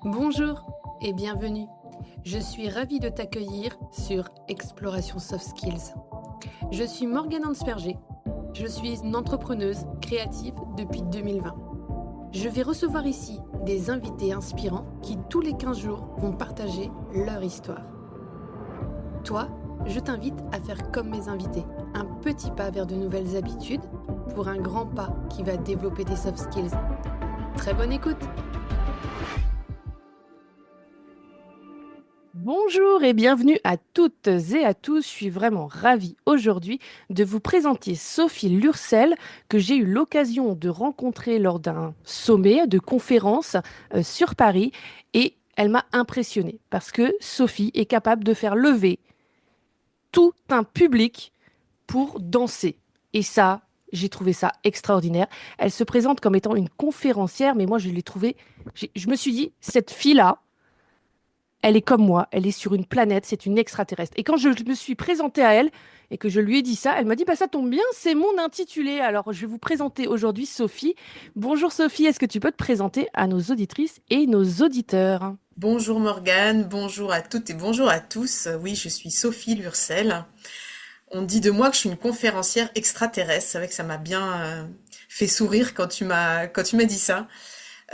Bonjour et bienvenue. Je suis ravie de t'accueillir sur Exploration Soft Skills. Je suis Morgane Hansperger. Je suis une entrepreneuse créative depuis 2020. Je vais recevoir ici des invités inspirants qui tous les 15 jours vont partager leur histoire. Toi, je t'invite à faire comme mes invités, un petit pas vers de nouvelles habitudes pour un grand pas qui va développer tes soft skills. Très bonne écoute! Bonjour et bienvenue à toutes et à tous. Je suis vraiment ravie aujourd'hui de vous présenter Sophie Lurcel, que j'ai eu l'occasion de rencontrer lors d'un sommet de conférence sur Paris. Et elle m'a impressionnée parce que Sophie est capable de faire lever tout un public pour danser. Et ça, j'ai trouvé ça extraordinaire. Elle se présente comme étant une conférencière, mais moi je l'ai trouvée, je me suis dit, cette fille-là, elle est comme moi, elle est sur une planète, c'est une extraterrestre. Et quand je me suis présentée à elle et que je lui ai dit ça, elle m'a dit, bah ça tombe bien, c'est mon intitulé. Alors je vais vous présenter aujourd'hui Sophie. Bonjour Sophie, est-ce que tu peux te présenter à nos auditrices et nos auditeurs? Bonjour Morgane, bonjour à toutes et bonjour à tous. Oui, je suis Sophie Lurcel. On dit de moi que je suis une conférencière extraterrestre. C'est vrai que ça m'a bien fait sourire quand tu m'as dit ça.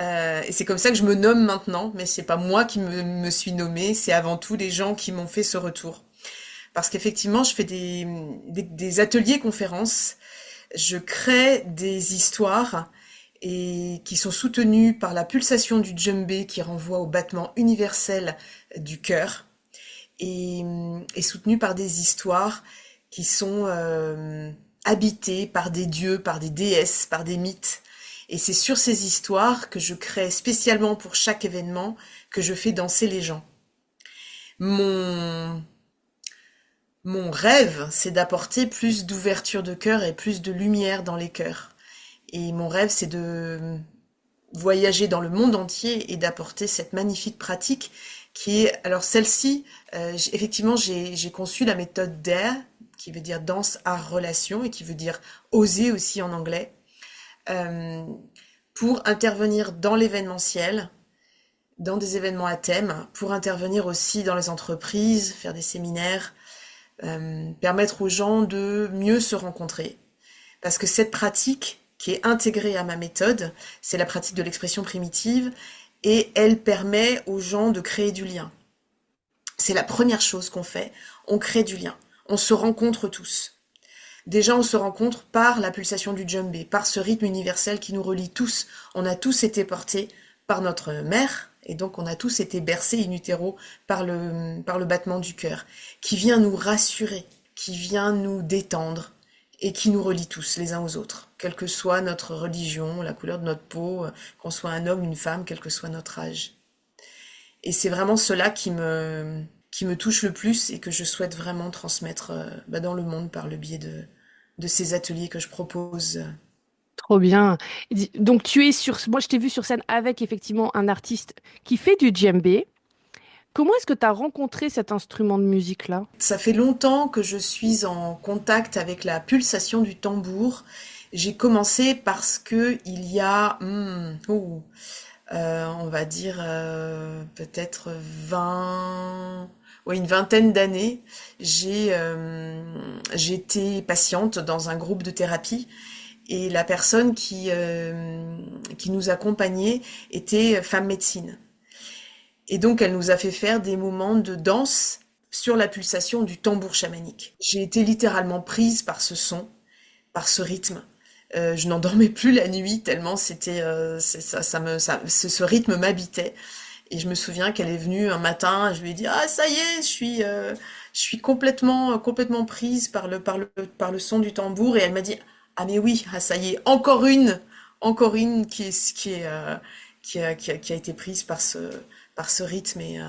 Et c'est comme ça que je me nomme maintenant, mais c'est pas moi qui me suis nommée, c'est avant tout les gens qui m'ont fait ce retour. Parce qu'effectivement, je fais des ateliers conférences, je crée des histoires et qui sont soutenues par la pulsation du djembé qui renvoie au battement universel du cœur et soutenues par des histoires qui sont habitées par des dieux, par des déesses, par des mythes. Et c'est sur ces histoires que je crée spécialement pour chaque événement que je fais danser les gens. Mon, mon rêve, c'est d'apporter plus d'ouverture de cœur et plus de lumière dans les cœurs. Et mon rêve, c'est de voyager dans le monde entier et d'apporter cette magnifique pratique qui est, alors celle-ci, effectivement, j'ai conçu la méthode DARE, qui veut dire danse, art, relation, et qui veut dire oser aussi en anglais, euh, pour intervenir dans l'événementiel, dans des événements à thème, pour intervenir aussi dans les entreprises, faire des séminaires, permettre aux gens de mieux se rencontrer. Parce que cette pratique qui est intégrée à ma méthode, c'est la pratique de l'expression primitive et elle permet aux gens de créer du lien. C'est la première chose qu'on fait, on crée du lien. On se rencontre tous. Déjà, on se rencontre par la pulsation du djembé, par ce rythme universel qui nous relie tous. On a tous été portés par notre mère, et donc on a tous été bercés in utero par le battement du cœur, qui vient nous rassurer, qui vient nous détendre, et qui nous relie tous les uns aux autres, quelle que soit notre religion, la couleur de notre peau, qu'on soit un homme, une femme, quel que soit notre âge. Et c'est vraiment cela qui me touche le plus et que je souhaite vraiment transmettre dans le monde par le biais de ces ateliers que je propose. Trop bien. Donc tu es sur, moi je t'ai vu sur scène avec effectivement un artiste qui fait du djembé. Comment est-ce que tu as rencontré cet instrument de musique-là? Ça fait longtemps que je suis en contact avec la pulsation du tambour. J'ai commencé parce que il y a, on va dire peut-être 20, ouais, une vingtaine d'années, j'étais patiente dans un groupe de thérapie et la personne qui nous accompagnait était femme médecine. Et donc elle nous a fait faire des moments de danse sur la pulsation du tambour chamanique. J'ai été littéralement prise par ce son, par ce rythme. Je n'endormais plus la nuit tellement ce rythme m'habitait. Et je me souviens qu'elle est venue un matin, je lui ai dit ah ça y est, je suis complètement prise par le son du tambour et elle m'a dit ah mais oui, ah ça y est, encore une qui a été prise par ce rythme et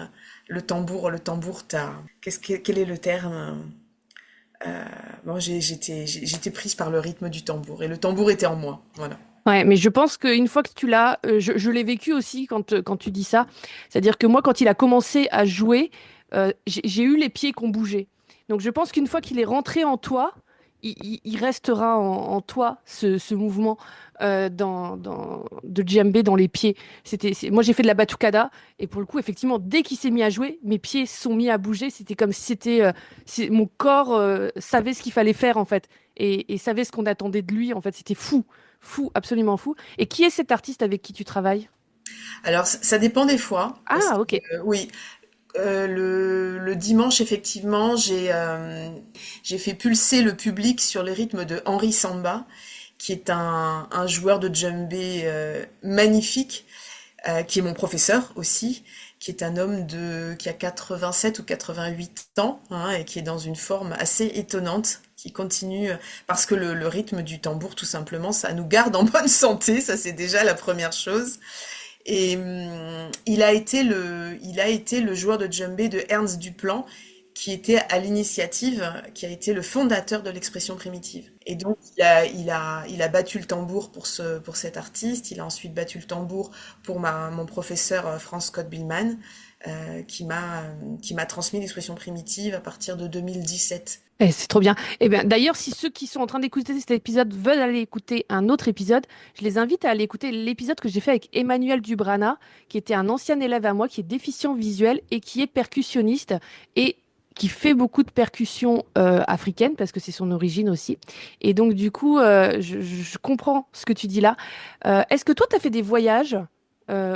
le tambour quel est le terme? Bon, j'étais prise par le rythme du tambour et le tambour était en moi, voilà. Ouais, mais je pense qu'une fois que tu l'as, je l'ai vécu aussi quand tu dis ça. C'est-à-dire que moi, quand il a commencé à jouer, j'ai eu les pieds qui ont bougé. Donc je pense qu'une fois qu'il est rentré en toi, il restera en toi, ce mouvement de djembé dans les pieds. Moi, j'ai fait de la batucada, et pour le coup, effectivement, dès qu'il s'est mis à jouer, mes pieds sont mis à bouger. C'était comme si mon corps savait ce qu'il fallait faire, en fait, et savait ce qu'on attendait de lui. En fait, c'était fou, fou, absolument fou. Et qui est cet artiste avec qui tu travailles? Alors, ça dépend des fois, parce Ah, ok. que oui, le dimanche, effectivement, j'ai fait pulser le public sur le rythme de Henri Samba, qui est un joueur de djembé magnifique, qui est mon professeur aussi, qui est un homme qui a 87 ou 88 ans, hein, et qui est dans une forme assez étonnante, qui continue, parce que le rythme du tambour, tout simplement, ça nous garde en bonne santé, ça c'est déjà la première chose. Et il a été le joueur de djembé de Ernst Duplan, qui était à l'initiative, qui a été le fondateur de l'expression primitive. Et donc, il a battu le tambour pour cet artiste. Il a ensuite battu le tambour pour mon professeur Franz Scott Billman, qui m'a transmis l'expression primitive à partir de 2017. C'est trop bien. Eh bien, d'ailleurs, si ceux qui sont en train d'écouter cet épisode veulent aller écouter un autre épisode, je les invite à aller écouter l'épisode que j'ai fait avec Emmanuel Dubrana, qui était un ancien élève à moi, qui est déficient visuel et qui est percussionniste et qui fait beaucoup de percussions africaines, parce que c'est son origine aussi. Et donc, du coup, je comprends ce que tu dis là. Est-ce que toi, tu as fait des voyages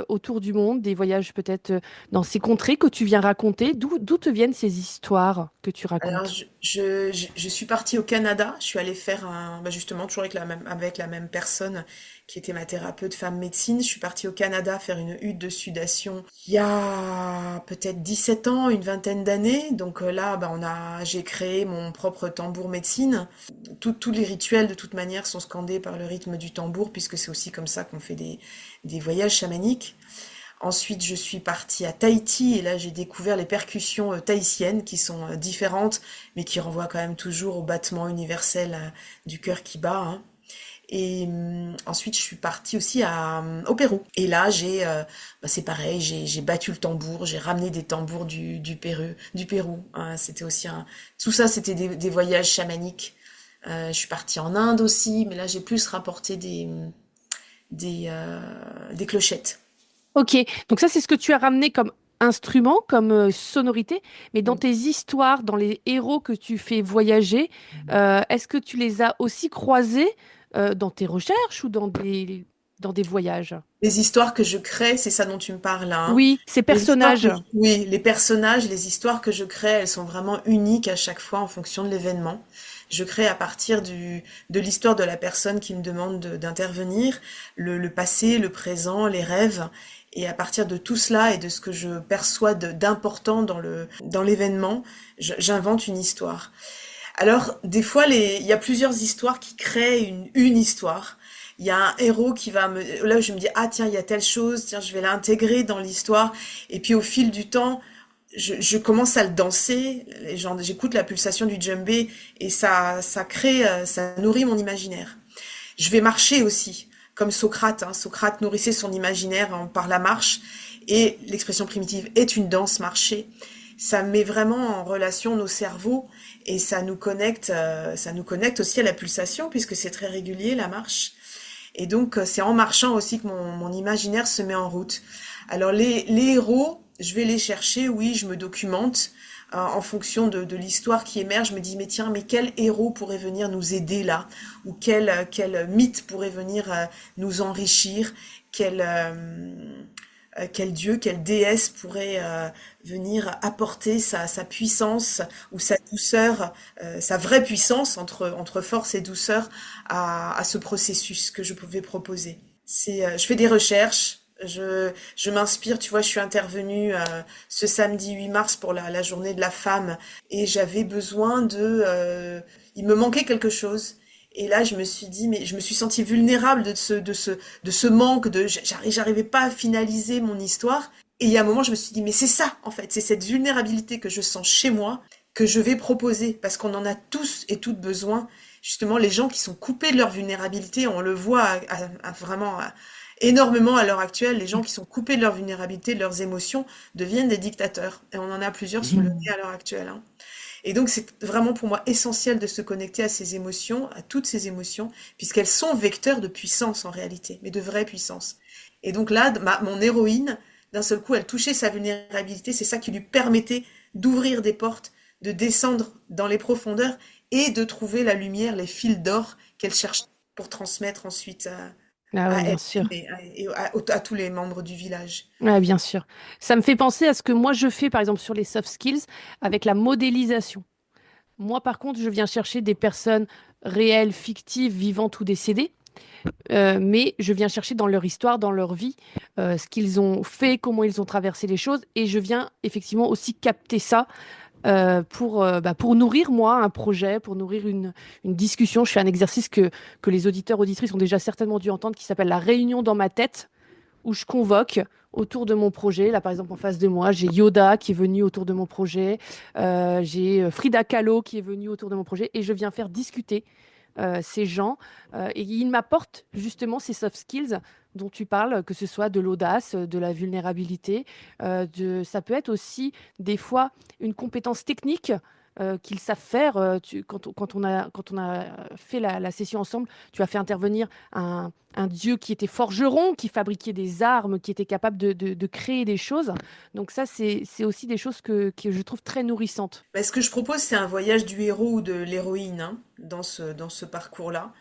autour du monde, des voyages peut-être dans ces contrées que tu viens raconter? D'où te viennent ces histoires que tu Alors, racontes? je suis partie au Canada. Je suis allée faire justement, toujours avec la même personne qui était ma thérapeute femme médecine. Je suis partie au Canada faire une hutte de sudation il y a peut-être 17 ans, une vingtaine d'années. Donc là, j'ai créé mon propre tambour médecine. Tous les rituels, de toute manière, sont scandés par le rythme du tambour, puisque c'est aussi comme ça qu'on fait des voyages chamaniques. Ensuite, je suis partie à Tahiti et là, j'ai découvert les percussions tahitiennes qui sont différentes, mais qui renvoient quand même toujours au battement universel du cœur qui bat, hein. Et ensuite, je suis partie aussi au Pérou. Et là, c'est pareil, j'ai battu le tambour, j'ai ramené des tambours du Pérou, hein. C'était aussi tout ça, c'était des voyages chamaniques. Je suis partie en Inde aussi, mais là, j'ai plus rapporté des clochettes. Ok, donc ça c'est ce que tu as ramené comme instrument, comme sonorité, mais dans Mm. tes histoires, dans les héros que tu fais voyager, est-ce que tu les as aussi croisés dans tes recherches ou dans des voyages? Les histoires que je crée, c'est ça dont tu me parles là, hein. Oui, ces personnages. Oui, les personnages, les histoires que je crée, elles sont vraiment uniques à chaque fois en fonction de l'événement. Je crée à partir de l'histoire de la personne qui me demande d'intervenir, le passé, le présent, les rêves. Et à partir de tout cela et de ce que je perçois d'important dans l'événement, j'invente une histoire. Alors, des fois, il y a plusieurs histoires qui créent une histoire. Il y a un héros là où je me dis, ah tiens, il y a telle chose, tiens, je vais l'intégrer dans l'histoire. Et puis au fil du temps, je commence à le danser. J'écoute la pulsation du djembé et ça crée, ça nourrit mon imaginaire. Je vais marcher aussi, comme Socrate, hein. Socrate nourrissait son imaginaire par la marche. Et l'expression primitive est une danse marchée. Ça met vraiment en relation nos cerveaux et ça nous connecte aussi à la pulsation puisque c'est très régulier la marche. Et donc c'est en marchant aussi que mon imaginaire se met en route. Alors les héros, je vais les chercher, oui, je me documente en fonction de l'histoire qui émerge. Je me dis mais tiens, mais quel héros pourrait venir nous aider là? Ou quel mythe pourrait venir nous enrichir? Quel dieu, quelle déesse pourrait venir apporter sa puissance ou sa douceur, sa vraie puissance entre force et douceur à ce processus que je pouvais proposer. Je fais des recherches, je m'inspire, tu vois, je suis intervenue ce samedi 8 mars pour la journée de la femme et j'avais besoin il me manquait quelque chose. Et là, je me suis dit, mais je me suis sentie vulnérable de ce manque j'arrivais pas à finaliser mon histoire. Et il y a un moment, je me suis dit, mais c'est ça, en fait, c'est cette vulnérabilité que je sens chez moi que je vais proposer, parce qu'on en a tous et toutes besoin. Justement, les gens qui sont coupés de leur vulnérabilité, on le voit vraiment énormément à l'heure actuelle, les gens qui sont coupés de leur vulnérabilité, de leurs émotions, deviennent des dictateurs. Et on en a plusieurs sur le nez à l'heure actuelle, hein. Et donc, c'est vraiment pour moi essentiel de se connecter à ces émotions, à toutes ces émotions, puisqu'elles sont vecteurs de puissance en réalité, mais de vraie puissance. Et donc là, mon héroïne, d'un seul coup, elle touchait sa vulnérabilité, c'est ça qui lui permettait d'ouvrir des portes, de descendre dans les profondeurs et de trouver la lumière, les fils d'or qu'elle cherche pour transmettre ensuite Ah ouais, à bien elle sûr. et à tous les membres du village. Ouais, bien sûr. Ça me fait penser à ce que moi je fais, par exemple, sur les soft skills avec la modélisation. Moi, par contre, je viens chercher des personnes réelles, fictives, vivantes ou décédées, mais je viens chercher dans leur histoire, dans leur vie, ce qu'ils ont fait, comment ils ont traversé les choses, et je viens effectivement aussi capter ça pour nourrir moi un projet, pour nourrir une discussion. Je fais un exercice que les auditeurs, auditrices ont déjà certainement dû entendre, qui s'appelle la réunion dans ma tête, où je convoque autour de mon projet. Là, par exemple, en face de moi, j'ai Yoda qui est venu autour de mon projet, j'ai Frida Kahlo qui est venue autour de mon projet, et je viens faire discuter ces gens, et ils m'apportent justement ces soft skills dont tu parles, que ce soit de l'audace, de la vulnérabilité, ça peut être aussi des fois une compétence technique qu'ils savent faire. Quand on a fait la session ensemble, tu as fait intervenir un dieu qui était forgeron, qui fabriquait des armes, qui était capable de créer des choses. Donc ça, c'est aussi des choses que je trouve très nourrissantes. Bah, ce que je propose, c'est un voyage du héros ou de l'héroïne hein, dans ce parcours-là.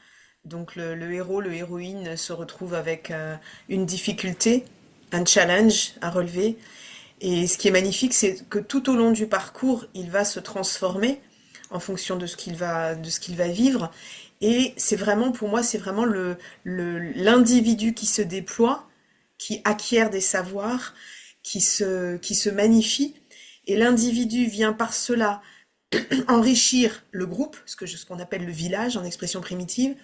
Donc le héros, le héroïne se retrouve avec une difficulté, un challenge à relever. Et ce qui est magnifique, c'est que tout au long du parcours, il va se transformer en fonction de ce qu'il va vivre. Et c'est vraiment, pour moi, c'est vraiment l'individu qui se déploie, qui acquiert des savoirs, qui se magnifie. Et l'individu vient par cela enrichir le groupe, ce qu'on appelle le village en expression primitive,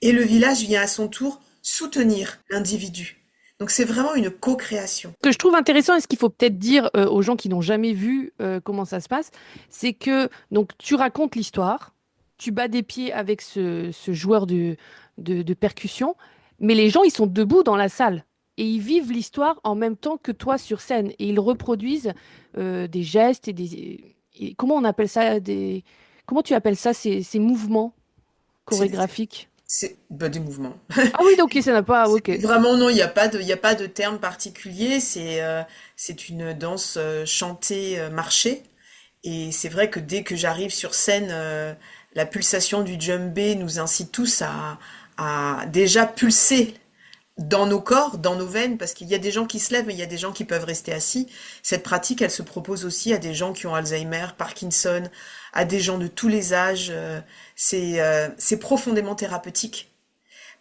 et le village vient à son tour soutenir l'individu. Donc c'est vraiment une co-création. Ce que je trouve intéressant et ce qu'il faut peut-être dire aux gens qui n'ont jamais vu comment ça se passe, c'est que donc tu racontes l'histoire, tu bats des pieds avec ce joueur de percussion, mais les gens ils sont debout dans la salle et ils vivent l'histoire en même temps que toi sur scène et ils reproduisent des gestes comment on appelle ça comment tu appelles ça ces mouvements C'est chorégraphiques? des mouvements. Ah oui, donc ok, ça n'a pas, ok. Vraiment, non, il y a pas de terme particulier. C'est une danse chantée, marchée. Et c'est vrai que dès que j'arrive sur scène, la pulsation du djembé nous incite tous à déjà pulser dans nos corps, dans nos veines, parce qu'il y a des gens qui se lèvent, mais il y a des gens qui peuvent rester assis. Cette pratique, elle se propose aussi à des gens qui ont Alzheimer, Parkinson, à des gens de tous les âges. C'est profondément thérapeutique.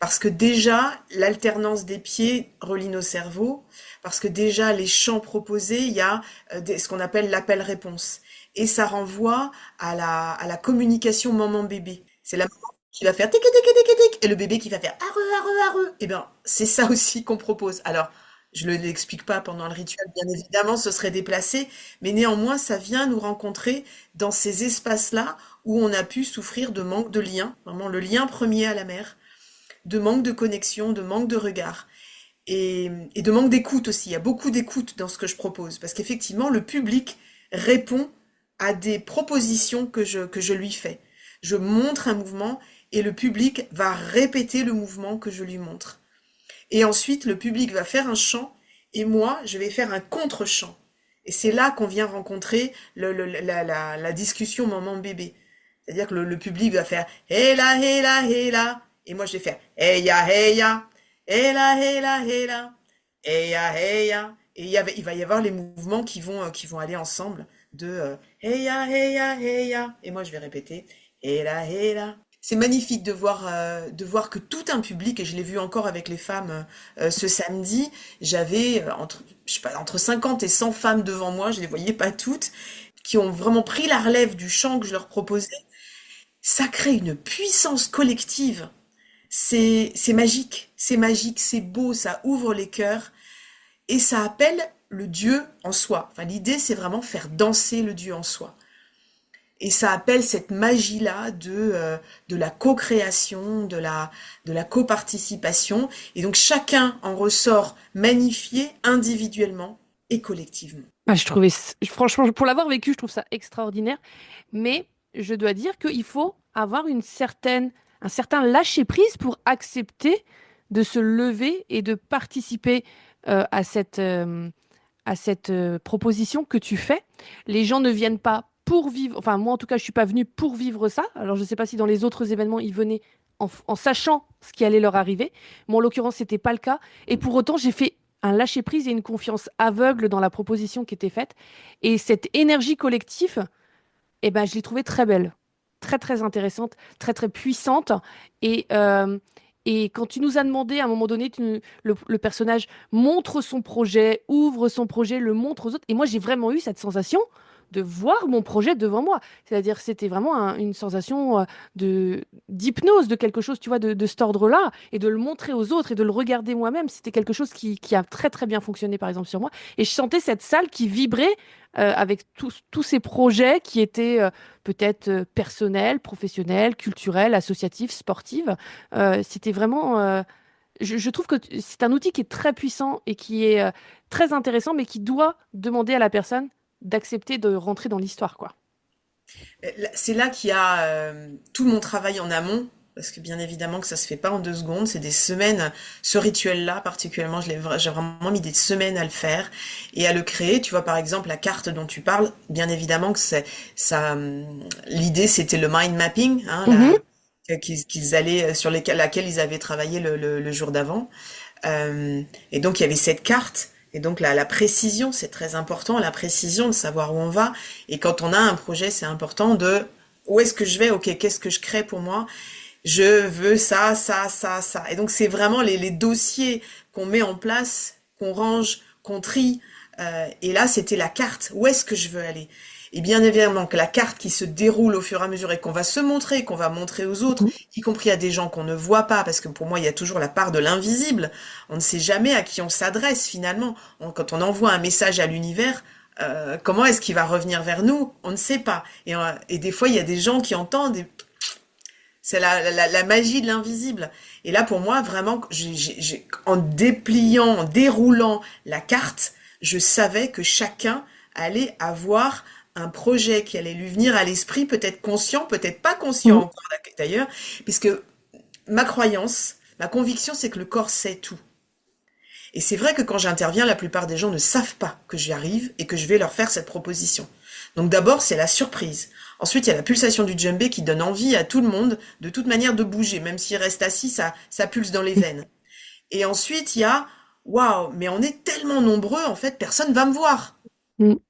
Parce que déjà, l'alternance des pieds relie nos cerveaux, parce que déjà, les chants proposés, il y a ce qu'on appelle l'appel-réponse. Et ça renvoie à la communication maman-bébé. C'est la maman qui va faire tic tic tic tic tic et le bébé qui va faire arre arre arre. Eh bien, c'est ça aussi qu'on propose. Alors, je ne l'explique pas pendant le rituel, bien évidemment, ce serait déplacé, mais néanmoins, ça vient nous rencontrer dans ces espaces-là où on a pu souffrir de manque de lien, vraiment le lien premier à la mère, de manque de connexion, de manque de regard et de manque d'écoute aussi. Il y a beaucoup d'écoute dans ce que je propose parce qu'effectivement, le public répond à des propositions que je lui fais. Je montre un mouvement et le public va répéter le mouvement que je lui montre. Et ensuite, le public va faire un chant et moi, je vais faire un contre-chant. Et c'est là qu'on vient rencontrer la discussion maman-bébé. C'est-à-dire que le public va faire Hey là, hey là, hey là. Et moi, je vais faire Hey ya, hey ya. Hey là, hey là, hey là. Hey ya, hey ya. Et il va y avoir les mouvements qui vont aller ensemble de Hey ya, hey ya, hey ya. Et moi, je vais répéter Hey là, hey là. C'est magnifique de voir que tout un public, et je l'ai vu encore avec les femmes ce samedi, j'avais je sais pas, entre 50 et 100 femmes devant moi, je les voyais pas toutes, qui ont vraiment pris la relève du chant que je leur proposais. Ça crée une puissance collective. C'est magique, c'est beau, ça ouvre les cœurs et ça appelle le Dieu en soi. Enfin, l'idée, c'est vraiment faire danser le Dieu en soi. Et ça appelle cette magie-là de la co-création, de la coparticipation. Et donc chacun en ressort magnifié individuellement et collectivement. Ah, je trouvais, franchement, pour l'avoir vécu, je trouve ça extraordinaire. Mais je dois dire qu'il faut avoir un certain lâcher-prise pour accepter de se lever et de participer à cette proposition que tu fais. Les gens ne viennent pas pour vivre, enfin moi en tout cas je suis pas venue pour vivre ça. Alors je ne sais pas si dans les autres événements ils venaient en sachant ce qui allait leur arriver. Mais en l'occurrence c'était pas le cas. Et pour autant j'ai fait un lâcher-prise et une confiance aveugle dans la proposition qui était faite. Et cette énergie collective, eh ben, je l'ai trouvée très belle, très très intéressante, très très puissante. Et, euh, et quand tu nous as demandé à un moment donné, le personnage montre son projet, ouvre son projet, le montre aux autres. Et moi, j'ai vraiment eu cette sensation de voir mon projet devant moi. C'est-à-dire, c'était vraiment une sensation d'hypnose, de quelque chose, tu vois, de cet ordre-là, et de le montrer aux autres et de le regarder moi-même. C'était quelque chose qui a très très bien fonctionné, par exemple, sur moi. Et je sentais cette salle qui vibrait avec tous ces projets qui étaient peut-être personnels, professionnels, culturels, associatifs, sportifs. C'était vraiment, je trouve que c'est un outil qui est très puissant et qui est très intéressant, mais qui doit demander à la personne d'accepter de rentrer dans l'histoire, quoi. C'est là qu'il y a tout mon travail en amont, parce que bien évidemment que ça se fait pas en 2 secondes, c'est des semaines. Ce rituel-là, particulièrement, j'ai vraiment mis des semaines à le faire et à le créer. Tu vois, par exemple, la carte dont tu parles, bien évidemment que c'est ça. L'idée, c'était le mind mapping, hein, Mhm. qu'ils allaient laquelle ils avaient travaillé le jour d'avant. Et donc il y avait cette carte. Et donc la précision, c'est très important, la précision de savoir où on va. Et quand on a un projet, c'est important de où est-ce que je vais, ok, qu'est-ce que je crée pour moi? Je veux ça, ça, ça, ça. Et donc c'est vraiment les dossiers qu'on met en place, qu'on range, qu'on trie. Et là, c'était la carte. Où est-ce que je veux aller? Et bien évidemment que la carte qui se déroule au fur et à mesure et qu'on va se montrer, qu'on va montrer aux autres, Mhm. y compris à des gens qu'on ne voit pas, parce que pour moi, il y a toujours la part de l'invisible. On ne sait jamais à qui on s'adresse finalement. Quand on envoie un message à l'univers, comment est-ce qu'il va revenir vers nous? On ne sait pas. Et des fois, il y a des gens qui entendent. C'est la magie de l'invisible. Et là, pour moi, vraiment, en dépliant, en déroulant la carte, je savais que chacun allait avoir un projet qui allait lui venir à l'esprit, peut-être conscient, peut-être pas conscient Mhm. encore d'ailleurs, puisque ma croyance, ma conviction, c'est que le corps sait tout. Et c'est vrai que quand j'interviens, la plupart des gens ne savent pas que j'y arrive et que je vais leur faire cette proposition. Donc d'abord, c'est la surprise. Ensuite, il y a la pulsation du djembé qui donne envie à tout le monde, de toute manière, de bouger. Même s'il reste assis, ça pulse dans les veines. Et ensuite, il y a, waouh, mais on est tellement nombreux, en fait, personne va me voir. Mhm.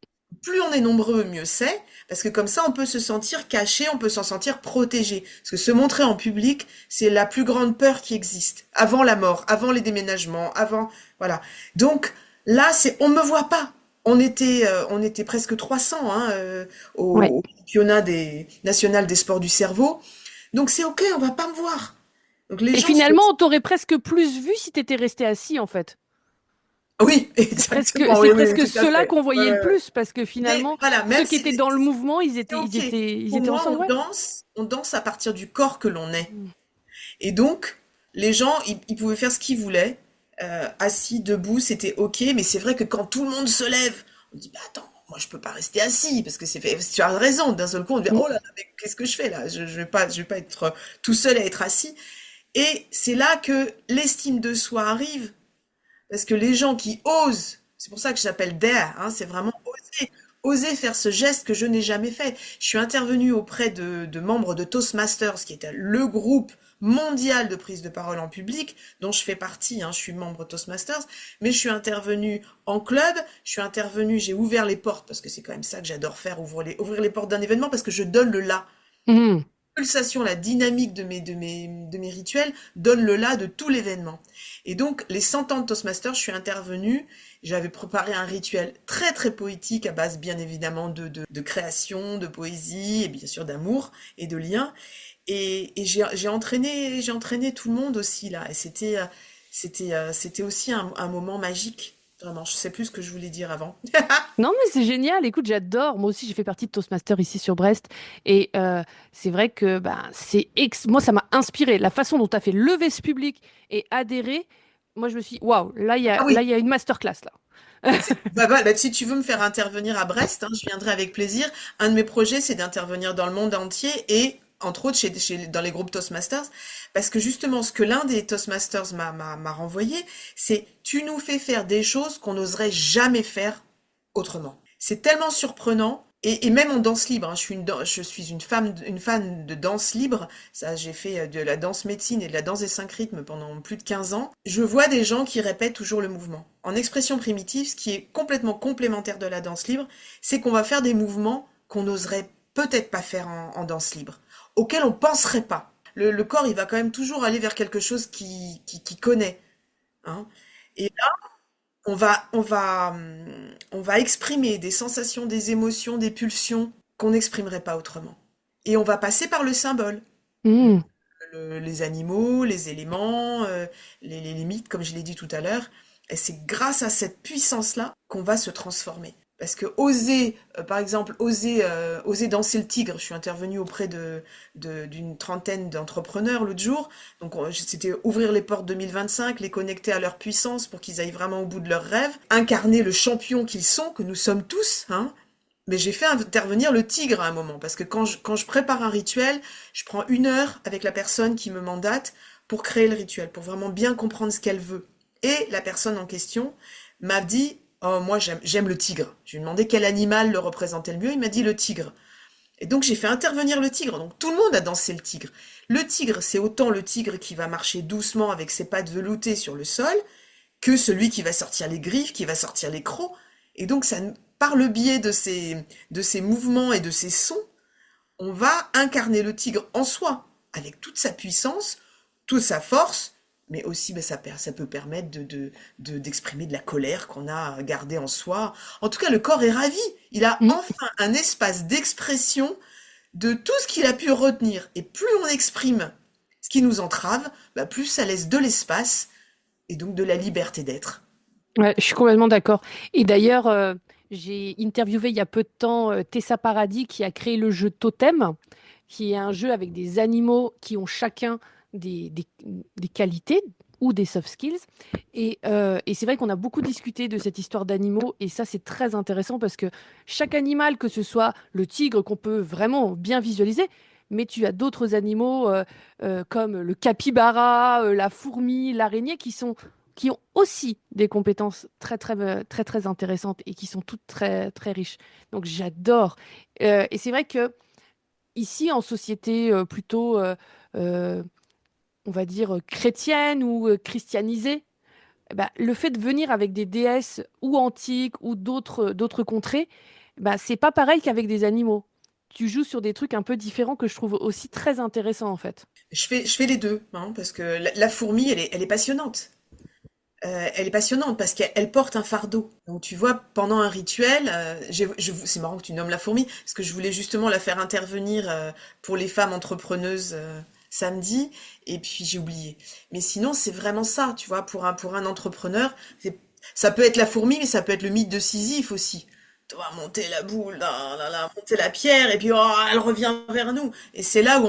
Plus on est nombreux, mieux c'est, parce que comme ça, on peut se sentir caché, on peut s'en sentir protégé. Parce que se montrer en public, c'est la plus grande peur qui existe. Avant la mort, avant les déménagements, avant, voilà. Donc là, on me voit pas. On était presque 300 hein, Ouais. au championnat national des sports du cerveau. Donc c'est ok, on va pas me voir. Donc les Et gens se... finalement, on t'aurait presque plus vu si t'étais resté assis, en fait. Oui, exactement, C'est oui, oui, oui, presque tout à ceux-là fait. qu'on Ouais, voyait le ouais, ouais. plus, parce que Mais finalement, voilà, ceux même qui étaient si dans le mouvement, c'est ok. ils Pour étaient moi, ensemble, ouais. on danse à partir du corps que l'on est. Mm. Et donc, les gens, ils pouvaient faire ce qu'ils voulaient, assis, debout, c'était ok. Mais c'est vrai que quand tout le monde se lève, on dit, bah attends, moi je peux pas rester assis parce que c'est fait. Tu as raison. D'un seul coup, on dit, Mm. oh là là, mais qu'est-ce que je fais là? Je vais pas être tout seul à être assis. Et c'est là que l'estime de soi arrive, parce que les gens qui osent, c'est pour ça que j'appelle dare, hein, c'est vraiment oser faire ce geste que je n'ai jamais fait. Je suis intervenue auprès de membres de Toastmasters, qui était le groupe mondial de prise de parole en public, dont je fais partie, hein, je suis membre Toastmasters, mais je suis intervenue en club, je suis intervenue, j'ai ouvert les portes, parce que c'est quand même ça que j'adore faire, ouvrir les portes d'un événement, parce que je donne le là. Mm. Pulsation, la dynamique de mes rituels donne le là de tout l'événement. Et donc, les 100 ans de Toastmasters, je suis intervenue, j'avais préparé un rituel très très poétique à base bien évidemment de création, de poésie et bien sûr d'amour et de liens. Et j'ai entraîné tout le monde aussi là. Et c'était aussi un moment magique. Vraiment, je sais plus ce que je voulais dire avant. Non, mais c'est génial. Écoute, j'adore. Moi aussi, j'ai fait partie de Toastmaster ici sur Brest. Et c'est vrai que bah, moi, ça m'a inspiré. La façon dont tu as fait lever ce public et adhérer. moi, je me suis dit, waouh, Ah là, oui, il y a une masterclass, là. bah, si tu veux me faire intervenir à Brest, hein, je viendrai avec plaisir. Un de mes projets, c'est d'intervenir dans le monde entier et entre autres dans les groupes Toastmasters, parce que justement, ce que l'un des Toastmasters m'a renvoyé, c'est tu nous fais faire des choses qu'on n'oserait jamais faire autrement. C'est tellement surprenant. Et même en danse libre, hein, je suis une fan de danse libre. Ça, j'ai fait de la danse médecine et de la danse des 5 rythmes pendant plus de 15 ans. Je vois des gens qui répètent toujours le mouvement. En expression primitive, ce qui est complètement complémentaire de la danse libre, c'est qu'on va faire des mouvements qu'on n'oserait peut-être pas faire en danse libre, auxquels on penserait pas. Le corps, il va quand même toujours aller vers quelque chose qui connaît, hein. Et on va exprimer des sensations, des émotions, des pulsions qu'on n'exprimerait pas autrement. Et on va passer par le symbole. Le- Hmm. les animaux, les éléments, les mythes, comme je l'ai dit tout à l'heure. Et c'est grâce à cette puissance-là qu'on va se transformer. Parce que oser, par exemple, oser danser le tigre, je suis intervenue auprès d'une trentaine d'entrepreneurs l'autre jour. Donc c'était ouvrir les portes 2025, les connecter à leur puissance pour qu'ils aillent vraiment au bout de leurs rêves, incarner le champion qu'ils sont, que nous sommes tous, hein. Mais j'ai fait intervenir le tigre à un moment, parce que quand je prépare un rituel, je prends 1 heure avec la personne qui me mandate pour créer le rituel, pour vraiment bien comprendre ce qu'elle veut. Et la personne en question m'a dit, oh, moi j'aime le tigre. Je lui ai demandé quel animal le représentait le mieux, il m'a dit le tigre. Et donc j'ai fait intervenir le tigre, donc tout le monde a dansé le tigre. Le tigre, c'est autant le tigre qui va marcher doucement avec ses pattes veloutées sur le sol, que celui qui va sortir les griffes, qui va sortir les crocs. Et donc, par le biais de ces mouvements et de ces sons, on va incarner le tigre en soi, avec toute sa puissance, toute sa force, mais aussi ben, ça peut permettre d'exprimer de la colère qu'on a gardée en soi. En tout cas, le corps est ravi. Il a Hmm. enfin un espace d'expression de tout ce qu'il a pu retenir. Et plus on exprime ce qui nous entrave, bah, plus ça laisse de l'espace et donc de la liberté d'être. Ouais, je suis complètement d'accord. Et d'ailleurs, j'ai interviewé il y a peu de temps Tessa Paradis qui a créé le jeu Totem, qui est un jeu avec des animaux qui ont chacun des qualités ou des soft skills. Et c'est vrai qu'on a beaucoup discuté de cette histoire d'animaux, et ça, c'est très intéressant parce que chaque animal, que ce soit le tigre qu'on peut vraiment bien visualiser, mais tu as d'autres animaux comme le capybara, la fourmi, l'araignée qui ont aussi des compétences très intéressantes et qui sont toutes très riches. Donc j'adore. Et c'est vrai que ici, en société plutôt, euh, on va dire, chrétienne ou christianisée, eh ben, le fait de venir avec des déesses ou antiques ou d'autres contrées, bah, c'est pas pareil qu'avec des animaux. Tu joues sur des trucs un peu différents que je trouve aussi très intéressants en fait. Je fais les deux, hein, parce que la fourmi, elle est passionnante. Elle est passionnante parce qu'elle porte un fardeau. Donc tu vois, pendant un rituel, c'est marrant que tu nommes la fourmi, parce que je voulais justement la faire intervenir pour les femmes entrepreneuses samedi, et puis j'ai oublié. Mais sinon, c'est vraiment ça, tu vois, pour un entrepreneur, ça peut être la fourmi, mais ça peut être le mythe de Sisyphe aussi. Tu vas monter la boule, monter la pierre, et puis oh, elle revient vers nous. Et c'est là où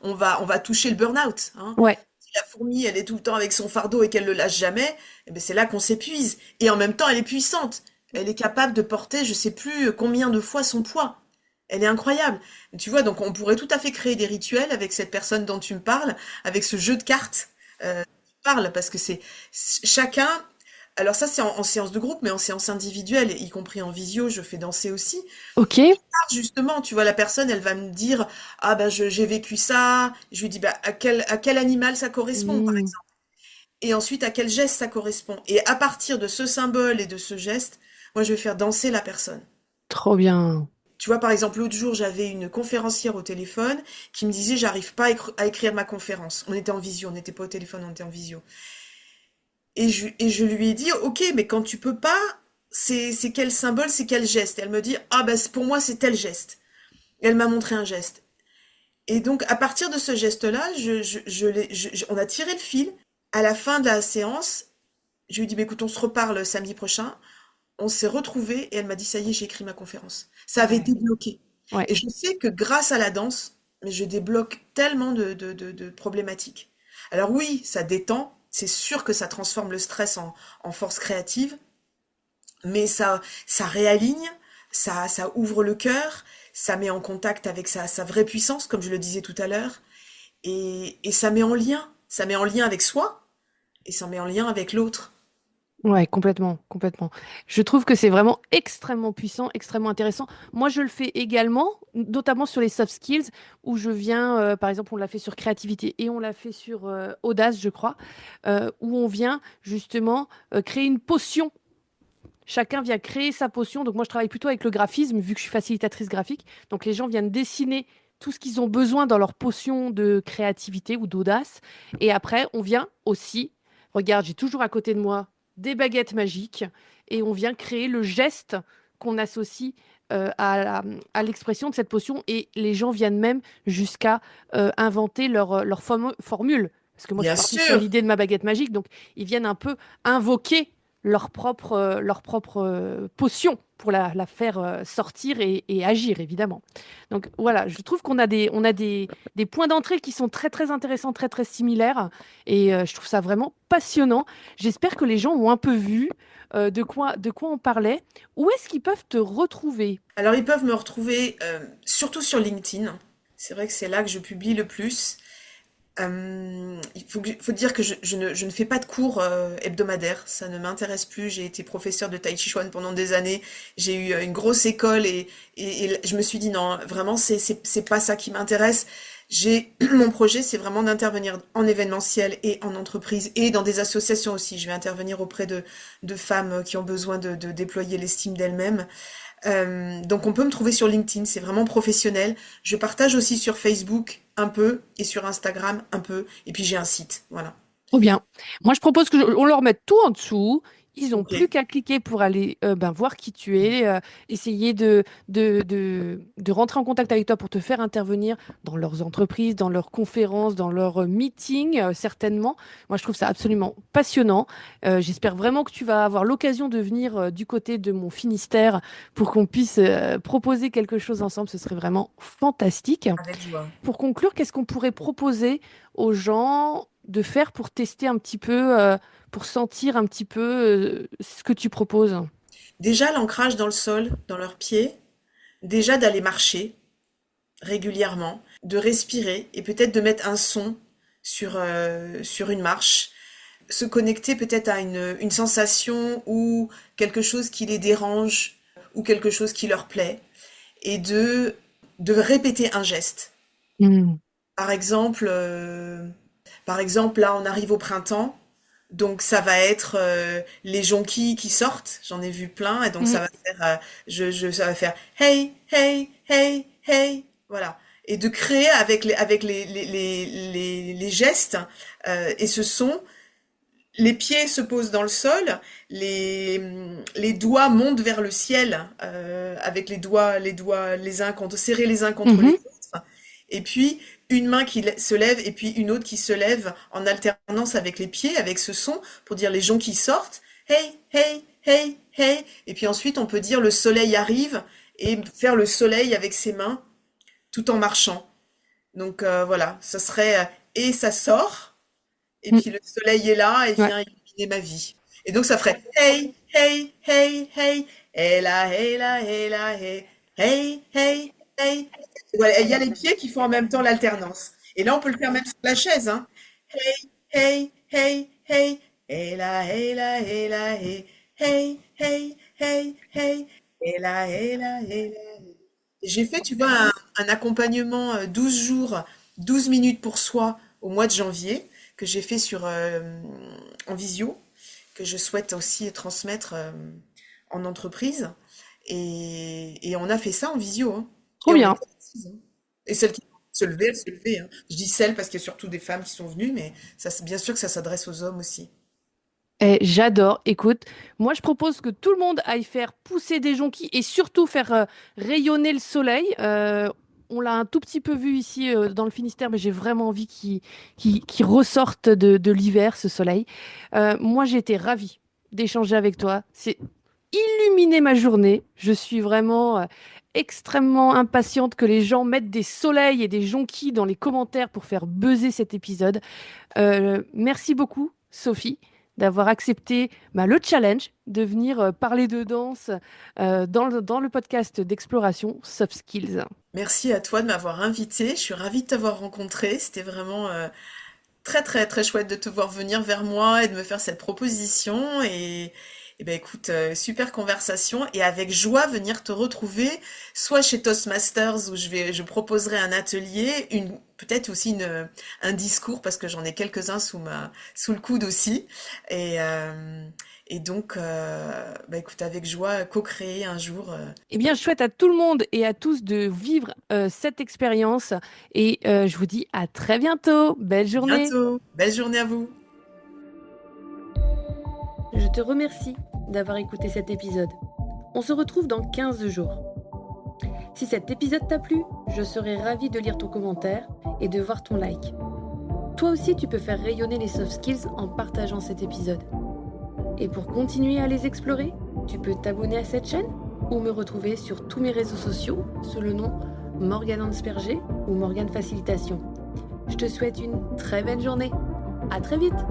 on va toucher le burn-out, hein. Ouais. Si la fourmi, elle est tout le temps avec son fardeau et qu'elle le lâche jamais, eh ben c'est là qu'on s'épuise. Et en même temps, elle est puissante. Elle est capable de porter, je sais plus combien de fois son poids. Elle est incroyable. Tu vois, donc on pourrait tout à fait créer des rituels avec cette personne dont tu me parles, avec ce jeu de cartes. Tu parles parce que chacun. Alors ça, c'est en séance de groupe, mais en séance individuelle, y compris en visio, je fais danser aussi. Ok. Justement, tu vois, la personne, elle va me dire, ah ben j'ai vécu ça. Je lui dis, bah, à quel animal ça correspond, par Hmm, exemple. Et ensuite, à quel geste ça correspond. Et à partir de ce symbole et de ce geste, moi, je vais faire danser la personne. trop bien. Tu vois, par exemple, l'autre jour, j'avais une conférencière au téléphone qui me disait, j'arrive pas à écrire ma conférence. On était en visio, on n'était pas au téléphone, on était en visio. Et je lui ai dit, ok, mais quand tu peux pas, c'est quel symbole, c'est quel geste? Elle me dit, ah ben pour moi, c'est tel geste. Et elle m'a montré un geste. Et donc, à partir de ce geste-là, on a tiré le fil. À la fin de la séance, je lui ai dit, bah, écoute, on se reparle samedi prochain. On s'est retrouvés et elle m'a dit, ça y est, j'ai écrit ma conférence. Ça avait Ouais. débloqué. Ouais. Et je sais que grâce à la danse, mais je débloque tellement de problématiques. Alors oui, ça détend, C'est sûr que ça transforme le stress en force créative, mais ça réaligne, ça ouvre le cœur, ça met en contact avec sa vraie puissance, comme je le disais tout à l'heure, et ça met en lien avec soi, et ça met en lien avec l'autre. Ouais, complètement, complètement. Je trouve que c'est vraiment extrêmement puissant, extrêmement intéressant. Moi, je le fais également, notamment sur les soft skills, où je viens, par exemple, on l'a fait sur créativité et on l'a fait sur audace, je crois, où on vient justement créer une potion. Chacun vient créer sa potion. Donc moi, je travaille plutôt avec le graphisme, vu que je suis facilitatrice graphique. Donc les gens viennent dessiner tout ce qu'ils ont besoin dans leur potion de créativité ou d'audace. Et après, on vient aussi, regarde, j'ai toujours à côté de moi des baguettes magiques, et on vient créer le geste qu'on associe à l'expression de cette potion. Et les gens viennent même jusqu'à inventer leur formule. Parce que moi, je suis Bien partie sur sûr, l'idée de ma baguette magique. Donc, ils viennent un peu invoquer leur propre potion pour la faire sortir et agir, évidemment. Donc voilà, je trouve qu'on a des points d'entrée qui sont très, très intéressants, très, très similaires. Et je trouve ça vraiment passionnant. J'espère que les gens ont un peu vu de quoi on parlait. Où est-ce qu'ils peuvent te retrouver? alors ils peuvent me retrouver surtout sur LinkedIn. C'est vrai que c'est là que je publie le plus. Faut dire que je ne fais pas de cours hebdomadaires, ça ne m'intéresse plus. J'ai été professeur de Tai Chi Chuan pendant des années, j'ai eu une grosse école et je me suis dit non, vraiment c'est pas ça qui m'intéresse. Mon projet, c'est vraiment d'intervenir en événementiel et en entreprise et dans des associations aussi. Je vais intervenir auprès de femmes qui ont besoin de déployer l'estime d'elles-mêmes. Donc on peut me trouver sur LinkedIn, c'est vraiment professionnel. Je partage aussi sur Facebook un peu et sur Instagram un peu. Et puis j'ai un site, voilà. Trop bien. Moi, je propose on leur mette tout en dessous. Ils n'ont Ok. plus qu'à cliquer pour aller voir qui tu es, essayer de rentrer en contact avec toi pour te faire intervenir dans leurs entreprises, dans leurs conférences, dans leurs meetings, certainement. Moi, je trouve ça absolument passionnant. J'espère vraiment que tu vas avoir l'occasion de venir du côté de mon Finistère pour qu'on puisse proposer quelque chose ensemble. Ce serait vraiment fantastique. Avec joie. Pour conclure, qu'est-ce qu'on pourrait proposer aux gens de faire pour tester un petit peu, pour sentir un petit peu ce que tu proposes? Déjà l'ancrage dans le sol, dans leurs pieds. Déjà d'aller marcher régulièrement, de respirer et peut-être de mettre un son sur une marche. Se connecter peut-être à une sensation ou quelque chose qui les dérange ou quelque chose qui leur plaît. Et de répéter un geste. Hmm. Par exemple, euh, Par exemple, là, on arrive au printemps, donc ça va être les jonquilles qui sortent. J'en ai vu plein, et donc Hmm. ça va faire, ça va faire hey, hey, hey, hey, voilà. Et de créer avec les gestes et ce son, les pieds se posent dans le sol, les doigts montent vers le ciel avec les doigts serrés les uns contre les Mhm. autres. Et puis une main se lève et puis une autre qui se lève en alternance avec les pieds, avec ce son pour dire les gens qui sortent. Hey, hey, hey, hey. Et puis ensuite on peut dire le soleil arrive et faire le soleil avec ses mains tout en marchant. Donc voilà, ça serait et ça sort. Et Hmm. puis le soleil est là et Ouais. vient illuminer ma vie. Et donc ça ferait hey, hey, hey, hey, hey là, hey là, hey là, hey, hey, hey, hey. Voilà, il y a les pieds qui font en même temps l'alternance. Et là, on peut le faire même sur la chaise, hein. Hey, hey, hey, hey, hey là, hey là, hey là, hey, hey, hey, hey, hey, hey là, hey là, hey là. J'ai fait, tu vois, un accompagnement 12 jours, 12 minutes pour soi au mois de janvier, que j'ai fait en visio, que je souhaite aussi transmettre en entreprise. Et on a fait ça en visio, hein. Trop Et on bien. était assises, hein. Et celles qui se levaient, elles se levaient, hein. Je dis celles parce qu'il y a surtout des femmes qui sont venues, mais ça, bien sûr que ça s'adresse aux hommes aussi. Eh, j'adore. Écoute, moi je propose que tout le monde aille faire pousser des jonquilles et surtout faire rayonner le soleil. On l'a un tout petit peu vu ici dans le Finistère, mais j'ai vraiment envie qu'il ressorte de l'hiver, ce soleil. Moi j'ai été ravie d'échanger avec toi. C'est illuminé ma journée. Je suis vraiment extrêmement impatiente que les gens mettent des soleils et des jonquilles dans les commentaires pour faire buzzer cet épisode. Merci beaucoup. Sophie, d'avoir accepté le challenge de venir parler de danse dans le podcast d'exploration Soft Skills. Merci à toi de m'avoir invitée. Je suis ravie de t'avoir rencontré. C'était vraiment très très très chouette de te voir venir vers moi et de me faire cette proposition. Et ben écoute, super conversation et avec joie venir te retrouver, soit chez Toastmasters où je proposerai un atelier, peut-être aussi un discours parce que j'en ai quelques-uns sous le coude aussi. Et, euh, et donc, bah écoute, avec joie, co-créer un jour. Eh bien, je souhaite à tout le monde et à tous de vivre cette expérience et je vous dis à très bientôt. Belle journée. Bientôt. Belle journée à vous. Je te remercie d'avoir écouté cet épisode. On se retrouve dans 15 jours. Si cet épisode t'a plu, je serai ravie de lire ton commentaire et de voir ton like. Toi aussi, tu peux faire rayonner les soft skills en partageant cet épisode. Et pour continuer à les explorer, tu peux t'abonner à cette chaîne ou me retrouver sur tous mes réseaux sociaux sous le nom Morgane Ansperger ou Morgane Facilitation. Je te souhaite une très belle journée. À très vite!